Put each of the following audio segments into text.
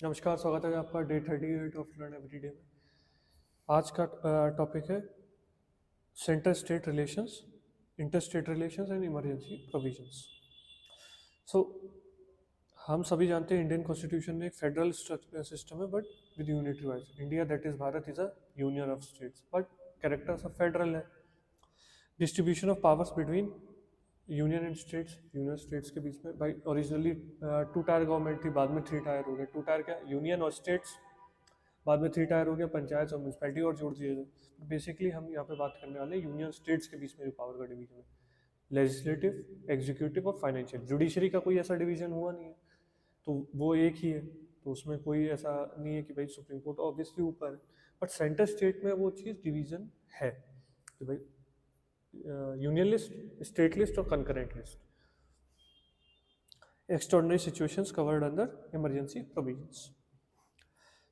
नमस्कार, स्वागत है आपका डे 38 ऑफ लर्न एवरीडे में। आज का टॉपिक है centre state relations, inter state relations and emergency provisions. So हम सभी जानते हैं इंडियन कॉन्स्टिट्यूशन में एक फेडरल सिस्टम है but with unitary bias. India that is Bharat is a union of states but characters of federal है। Distribution of powers between union and states, union states के बीच में भाई ओरिजिनली टू टायर गवर्नमेंट थी, बाद में three tier हो गया। टू टायर क्या, यूनियन और स्टेट्स, बाद में थ्री टायर हो गया पंचायत और म्यूनसिपैलिटी और जोड़ दिए गए। बेसिकली हम यहाँ पे बात करने वाले हैं यूनियन स्टेट्स के बीच में जो पावर का डिवीजन है, लेजिस्लेटिव, एग्जीक्यूटिव और फाइनेंशियल। जुडिशरी का कोई ऐसा डिवीजन हुआ नहीं है, तो वो एक ही है, तो उसमें कोई ऐसा नहीं है कि भाई सुप्रीम कोर्ट ऑब्वियसली ऊपर है, बट सेंटर स्टेट में वो चीज़ डिवीजन है कि भाई यूनियन लिस्ट, स्टेट लिस्ट और concurrent list. Extraordinary situations covered under emergency provisions.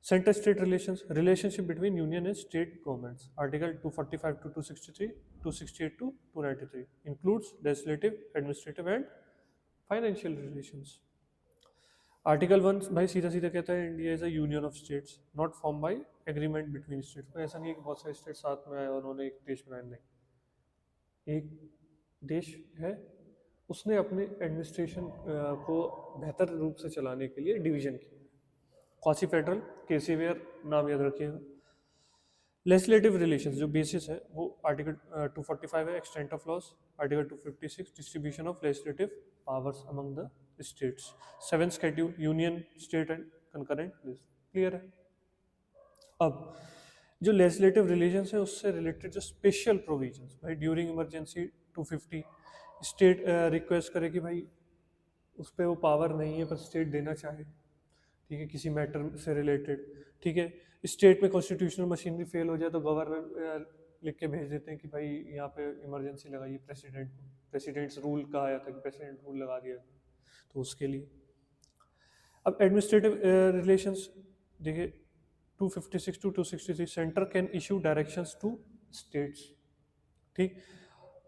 Center state relations, relationship between union and state governments, article 245 to 263, 268 to 293 includes legislative, administrative and financial relations. Article 1 भाई सीधा सीधा कहता है India is a union of states not form by agreement between states. कोई ऐसा नहीं है कि बहुत सारे स्टेट साथ में आए और उन्होंने एक देश बनाया, नहीं। एक देश है, उसने अपने एडमिनिस्ट्रेशन को बेहतर रूप से चलाने के लिए डिवीजन किया। क्वासी फेडरल, केसीवेयर नाम याद रखिएगा। लेजिस्लेटिव रिलेशंस जो बेसिस है वो आर्टिकल 245 है, extent of laws. Article 256 distribution of legislative powers among the states. 7th schedule union, state and concurrent list. Clear है। अब जो लेजिस्लेटिव रिलेशंस है उससे रिलेटेड जो स्पेशल प्रोविजंस, भाई ड्यूरिंग इमरजेंसी 250 स्टेट रिक्वेस्ट करे कि भाई उस पर वो पावर नहीं है पर स्टेट देना चाहे, ठीक है, किसी मैटर से रिलेटेड, ठीक है। स्टेट में कॉन्स्टिट्यूशनल मशीनरी फेल हो जाए तो गवर्नर लिख के भेज देते हैं कि भाई यहाँ पे इमरजेंसी लगाइए प्रेसिडेंट को। प्रेसिडेंट्स रूल कहा जाता है कि प्रेसिडेंट रूल लगा दिया, तो उसके लिए। अब एडमिनिस्ट्रेटिव रिलेशंस देखिए 256 to 263, centre can issue directions to states, ठीक।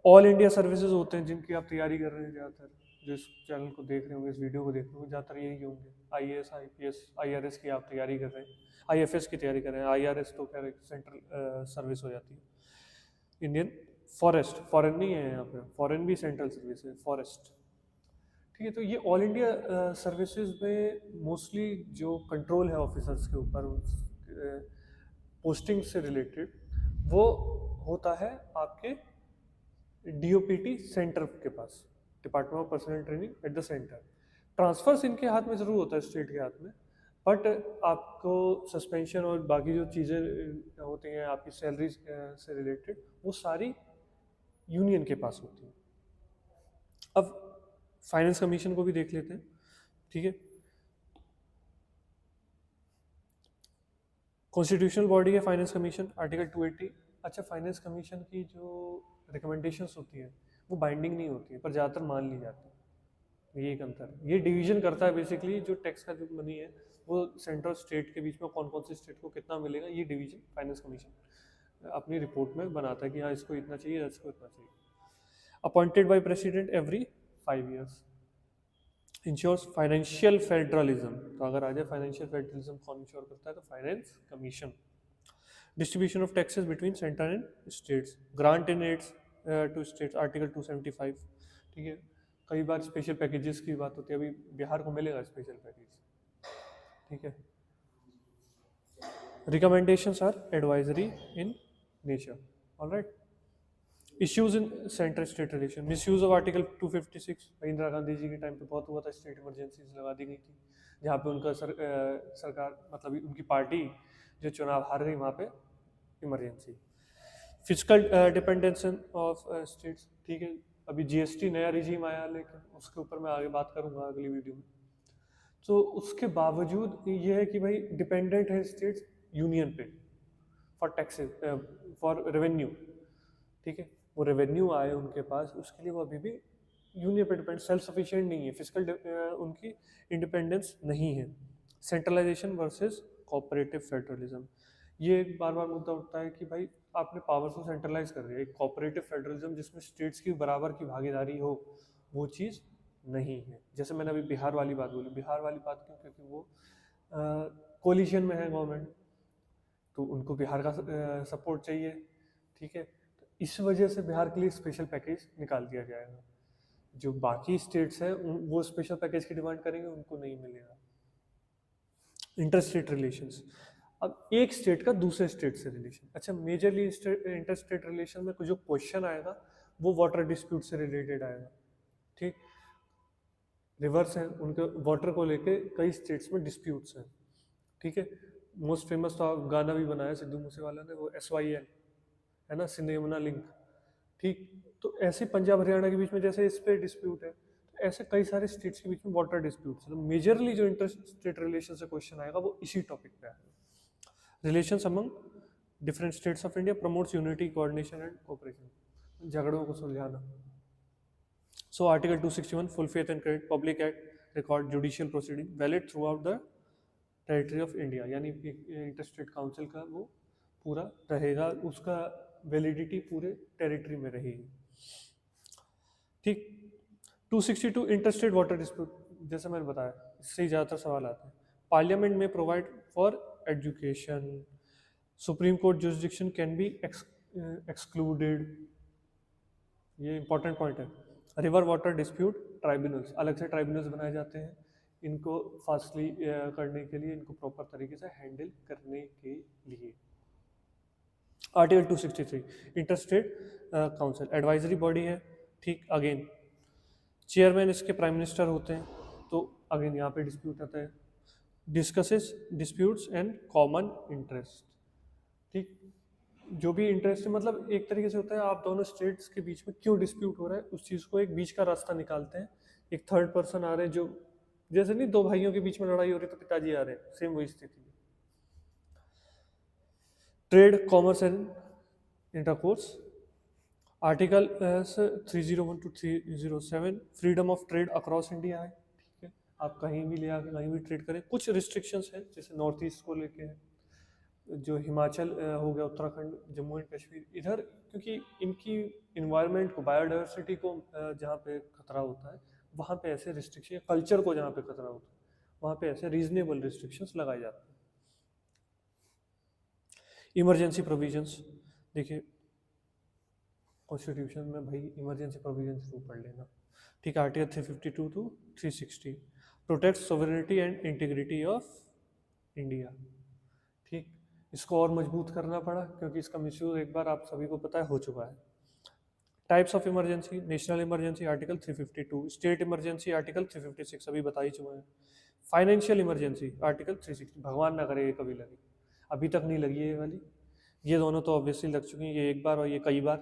ऑल इंडिया सर्विसेज होते हैं जिनकी आप तैयारी कर रहे हैं, ज़्यादातर जो इस चैनल को देख रहे होंगे, इस वीडियो को देख रहे होंगे, ज़्यादातर यही होंगे। IAS, IPS, IRS की आप तैयारी कर रहे हैं, IFS की तैयारी कर रहे हैं। IRS तो खैर सेंट्रल सर्विस हो जाती है। इंडियन फॉरेस्ट, फॉरेन नहीं है यहाँ पे, फॉरेन भी सेंट्रल सर्विस है, फॉरेस्ट, ठीक है। तो ये ऑल इंडिया सर्विसेज में मोस्टली जो कंट्रोल है ऑफिसर्स के ऊपर पोस्टिंग से रिलेटेड, वो होता है आपके DOPT सेंटर के पास, department of personnel training at the centre. Transfers इनके हाथ में ज़रूर होता है, स्टेट के हाथ में, बट आपको सस्पेंशन और बाकी जो चीज़ें होती हैं आपकी सैलरी से रिलेटेड, वो सारी यूनियन के पास होती हैं। अब फाइनेंस कमीशन को भी देख लेते हैं, ठीक है। कॉन्स्टिट्यूशनल बॉडी है फाइनेंस कमीशन, आर्टिकल 280। अच्छा, फाइनेंस कमीशन की जो रिकमेंडेशंस होती है वो बाइंडिंग नहीं होती है पर ज़्यादातर मान ली जाती है। ये एक अंतर है, ये डिवीजन करता है बेसिकली जो टैक्स का जो मनी है वो सेंट्रल स्टेट के बीच में कौन कौन से स्टेट को कितना मिलेगा, ये डिवीजन फाइनेंस कमीशन अपनी रिपोर्ट में बनाता है कि हाँ इसको इतना चाहिए, इसको इतना चाहिए। Appointed by president every 5 years। Ensures financial federalism, तो अगर आ जाए फाइनेंशियल फेडरलिज्म कौन इंश्योर करता है, तो finance commission. Distribution of taxes between centre and states, grant in aids to states, article 275, ठीक है। कई बार स्पेशल पैकेजेस की बात होती है, अभी बिहार को मिलेगा स्पेशल पैकेज, ठीक है। Recommendations are advisory in nature, alright. Issues in centre state relation, misuse of article 256, Indira Gandhi ji के टाइम पे बहुत हुआ था, स्टेट इमरजेंसीज लगा दी गई थी जहाँ पे उनका सरकार मतलब उनकी पार्टी जो चुनाव हार गई वहाँ पे emergency. Physical dependence of states, ठीक है। अभी GST नया रिजीम आया, लेकिन उसके ऊपर मैं आगे बात करूँगा अगली वीडियो में। तो उसके बावजूद ये है कि भाई डिपेंडेंट है स्टेट्स यूनियन पे फॉर टैक्सेस, फॉर रेवेन्यू, ठीक है। वो रेवेन्यू आए उनके पास, उसके लिए वो अभी भी यूनियन पे डिपेंड, सेल्फ सफिशिएंट नहीं है, फिजिकल उनकी इंडिपेंडेंस नहीं है। सेंट्रलाइजेशन वर्सेस कोऑपरेटिव फेडरलिज्म, ये एक बार बार मुद्दा उठता है कि भाई आपने पावर्स को सेंट्रलाइज कर दिया। एक कोऑपरेटिव फेडरलिज्म जिसमें स्टेट्स की बराबर की भागीदारी हो, वो चीज़ नहीं है। जैसे मैंने अभी बिहार वाली बात बोली, बिहार वाली बात क्यों, क्योंकि वो कोलिशन में है गवर्नमेंट, तो उनको बिहार का सपोर्ट चाहिए, ठीक है। तो इस वजह से बिहार के लिए स्पेशल पैकेज निकाल दिया जाएगा। जो बाकी स्टेट्स हैं वो स्पेशल पैकेज की डिमांड करेंगे, उनको नहीं मिलेगा। इंटर स्टेट रिलेशंस, अब एक स्टेट का दूसरे स्टेट से रिलेशन। अच्छा, मेजरली इंटर स्टेट रिलेशन में जो क्वेश्चन आएगा वो वाटर डिस्प्यूट से रिलेटेड आएगा, ठीक। रिवर्स हैं, उनके वाटर को लेके कई स्टेट्स में डिस्प्यूट्स हैं, ठीक है। मोस्ट फेमस तो गाना भी बनाया सिद्धू मूसेवाला ने, वो SYL है ना, सिंध यमुना लिंक, ठीक। तो ऐसे पंजाब हरियाणा के बीच में जैसे इस पे डिस्प्यूट है, तो ऐसे कई सारे स्टेट्स के बीच में वाटर डिस्प्यूट्स है। तो मेजरली जो इंटर स्टेट रिलेशन से क्वेश्चन आएगा वो इसी टॉपिक पे आएगा। Relations among different states of India promotes unity, coordination and cooperation, झगड़ों को सुलझाना। So Article 261, full faith and credit, Public Act, record judicial proceeding, valid throughout the territory of India, यानी इंटरस्टेट काउंसिल का वो पूरा रहेगा, उसका वैलिडिटी पूरे टेरिटरी में रहेगी, ठीक। 262 इंटरस्टेट वाटर डिस्प्यूट, जैसे मैंने बताया इससे ही ज़्यादातर सवाल आते हैं। पार्लियामेंट में provide for education, supreme court jurisdiction can be excluded, ये इंपॉर्टेंट पॉइंट है। रिवर वाटर डिस्प्यूट ट्राइब्यूनल्स, अलग से ट्राइब्यूनल्स बनाए जाते हैं इनको फास्टली करने के लिए, इनको प्रॉपर तरीके से हैंडल करने के लिए। Article 263 interstate council advisory body है, ठीक। अगेन चेयरमैन इसके प्राइम मिनिस्टर होते हैं, तो अगेन यहाँ पे डिस्प्यूट आता है। Discusses disputes and common interest, ठीक। जो भी इंटरेस्ट है, मतलब एक तरीके से होता है आप दोनों स्टेट्स के बीच में क्यों डिस्प्यूट हो रहा है, उस चीज़ को एक बीच का रास्ता निकालते हैं। एक थर्ड पर्सन आ रहे हैं, जो जैसे नहीं दो भाइयों के बीच में लड़ाई हो रही तो पिताजी आ रहे हैं, सेम वही स्थिति है। Trade, commerce and intercourse, article 301 to 307 freedom of trade across India है, ठीक है। आप कहीं भी ले आके कहीं भी ट्रेड करें। कुछ रिस्ट्रिक्शंस हैं, जैसे नॉर्थ ईस्ट को लेके है, जो हिमाचल हो गया, उत्तराखंड, जम्मू एंड कश्मीर, इधर क्योंकि इनकी इन्वायरमेंट को, बायोडाइवर्सिटी को जहाँ पे खतरा होता है वहाँ पे ऐसे रिस्ट्रिक्शन, कल्चर को जहाँ पे खतरा होता है वहाँ पे ऐसे रीजनेबल रिस्ट्रिक्शंस लगाए जाते हैं। इमरजेंसी प्रोविजंस, देखिए कॉन्स्टिट्यूशन में भाई इमरजेंसी प्रोविजंस जरूर पढ़ लेना, ठीक। Article 352 to 360 protect sovereignty and integrity of India, ठीक। इसको और मजबूत करना पड़ा क्योंकि इसका मिसयूज एक बार आप सभी को पता है हो चुका है। Types of emergency, national emergency article 352, state emergency article 356 अभी बता ही चुके हैं। फाइनेंशियल इमरजेंसी आर्टिकल 360, भगवान ना करे ये कभी लगी, अभी तक नहीं लगी है ये वाली, ये दोनों तो ऑब्वियसली लग चुकी हैं, ये एक बार और ये कई बार,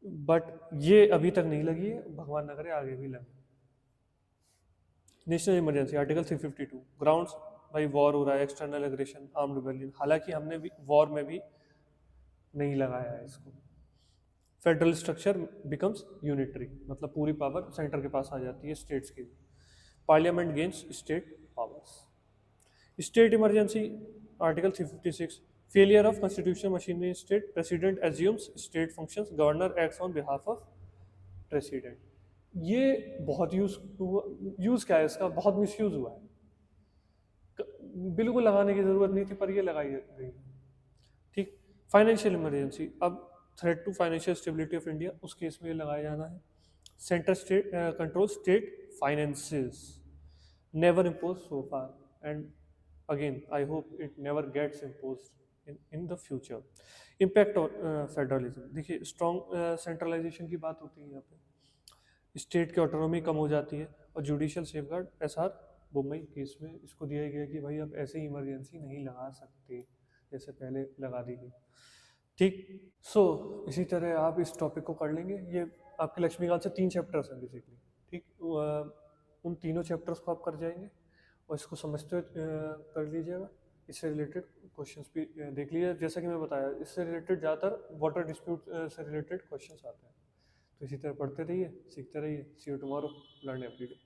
बट ये अभी तक नहीं लगी है, भगवान ना करे आगे भी लगे। नेशनल इमरजेंसी आर्टिकल 352, ग्राउंड्स भाई वॉर हो रहा है, एक्सटर्नल एग्रेशन, आर्म्ड रिबेलियन, हालांकि हमने भी वॉर में भी नहीं लगाया है इसको। फेडरल स्ट्रक्चर बिकम्स यूनिटरी, मतलब पूरी पावर सेंटर के पास आ जाती है स्टेट्स की। Parliament gains state powers. State emergency article 356, failure of constitution machinery in state, president assumes state functions, governor acts on behalf of president. ये बहुत यूज क्या है इसका, बहुत मिसयूज हुआ है, बिल्कुल लगाने की जरूरत नहीं थी पर ये लगाई गई, ठीक। फाइनेंशियल इमरजेंसी, अब threat to financial stability of India, उस केस में ये लगाया जाना है। Centre state control state finances, never impose so far and again I hope it never gets imposed in the future. Impact on federalism, देखिए strong centralisation की बात होती है यहाँ पे, स्टेट की ऑटोनॉमी कम हो जाती है, और judicial safeguard SR Mumbai case में इसको दिया गया कि भाई आप ऐसे इमरजेंसी नहीं लगा सकते जैसे पहले लगा दी गई, ठीक। सो इसी तरह आप इस टॉपिक को कर लेंगे। ये आपके लक्ष्मीकांत से 3 चैप्टर्स हैं बेसिकली, ठीक। उन तीनों चैप्टर्स को आप कर जाएंगे और इसको समझते हुए कर लीजिएगा। इससे रिलेटेड क्वेश्चंस भी देख लीजिए, जैसा कि मैं बताया इससे रिलेटेड ज़्यादातर वाटर डिस्प्यूट से रिलेटेड क्वेश्चंस आते हैं। तो इसी तरह पढ़ते रहिए, सीखते रहिए। See you tomorrow, learn every day.